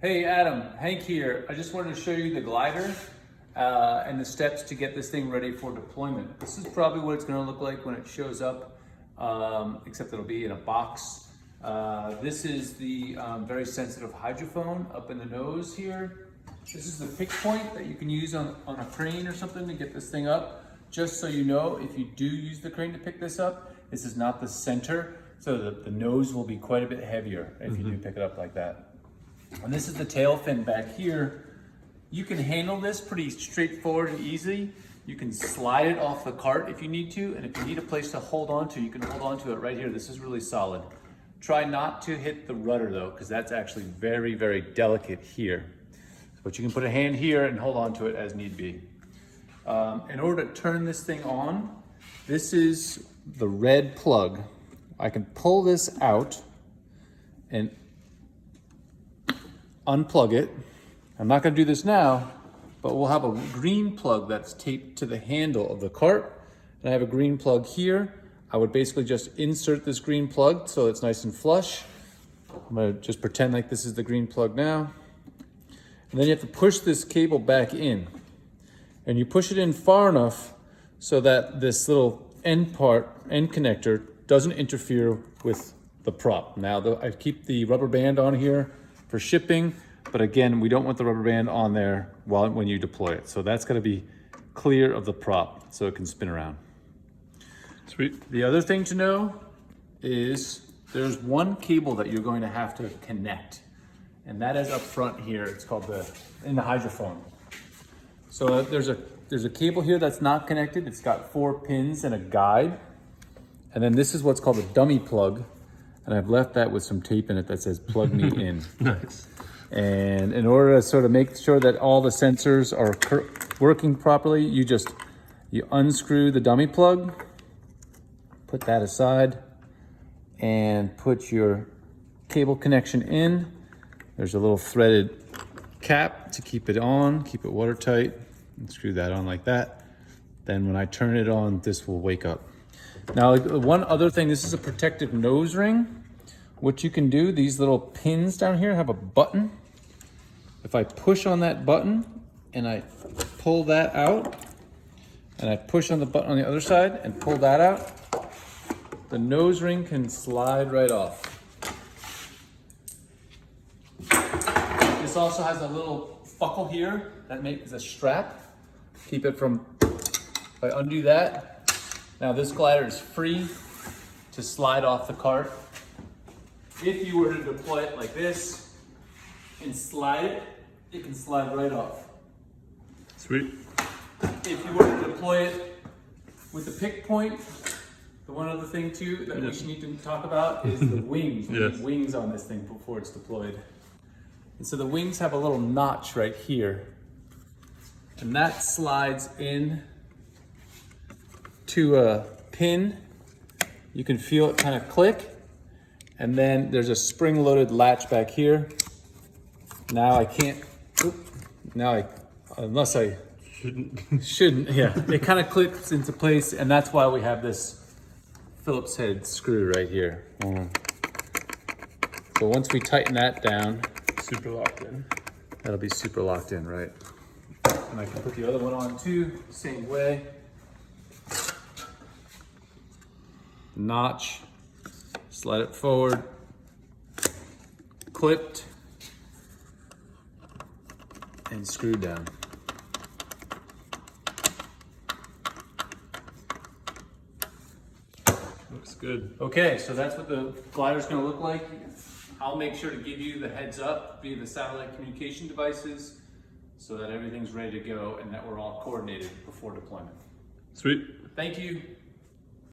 Hey Adam, Hank here. I just wanted to show you the glider and the steps to get this thing ready for deployment. This is probably what it's going to look like when it shows up, except it'll be in a box. This is the very sensitive hydrophone up in the nose here. This is the pick point that you can use on a crane or something to get this thing up. Just so you know, if you do use the crane to pick this up, this is not the center, so the nose will be quite a bit heavier if you do pick it up like that. And this is the tail fin back here. You can handle this pretty straightforward and easy. You can slide it off the cart if you need to, and if you need a place to hold on to, you can hold on to it right here. This is really solid. Try not to hit the rudder though, because that's actually very, very delicate here. But you can put a hand here and hold on to it as need be. In order to turn this thing on, this is the red plug. I can pull this out and unplug it. I'm not going to do this now, but we'll have a green plug that's taped to the handle of the cart. And I have a green plug here. I would basically just insert this green plug so it's nice and flush. I'm going to just pretend like this is the green plug now. And then you have to push this cable back in. And you push it in far enough so that this little end connector doesn't interfere with the prop. Now, I keep the rubber band on here for shipping, but again, we don't want the rubber band on there when you deploy it. So that's gotta be clear of the prop so it can spin around. Sweet. The other thing to know is there's one cable that you're going to have to connect, and that is up front here. It's called in the hydrophone. So there's a cable here that's not connected. It's got 4 pins and a guide. And then this is what's called a dummy plug. And I've left that with some tape in it that says plug me in. Nice. And in order to sort of make sure that all the sensors are working properly, you unscrew the dummy plug, put that aside, and put your cable connection in. There's a little threaded cap to keep it on, keep it watertight, and screw that on like that. Then when I turn it on, this will wake up. Now, one other thing, this is a protective nose ring. What you can do, these little pins down here have a button. If I push on that button and I pull that out, and I push on the button on the other side and pull that out, the nose ring can slide right off. This also has a little buckle here that makes a strap. Keep it from, if I undo that, now this glider is free to slide off the cart. If you were to deploy it like this and slide it, it can slide right off. Sweet. If you were to deploy it with the pick point, the one other thing too that we need to talk about is the wings. We need wings on this thing before it's deployed. And so the wings have a little notch right here, and that slides in to a pin. You can feel it kind of click, and then there's a spring-loaded latch back here. Now I can't, unless I shouldn't, yeah. It kind of clicks into place, and that's why we have this Phillips head screw right here. So once we tighten that down, Super locked in. that'll be super locked in, right? And I can put the other one on too, same way. Notch, slide it forward, clipped, and screwed down. Looks good. Okay, so that's what the glider's gonna look like. I'll make sure to give you the heads up via the satellite communication devices so that everything's ready to go and that we're all coordinated before deployment. Sweet. Thank you.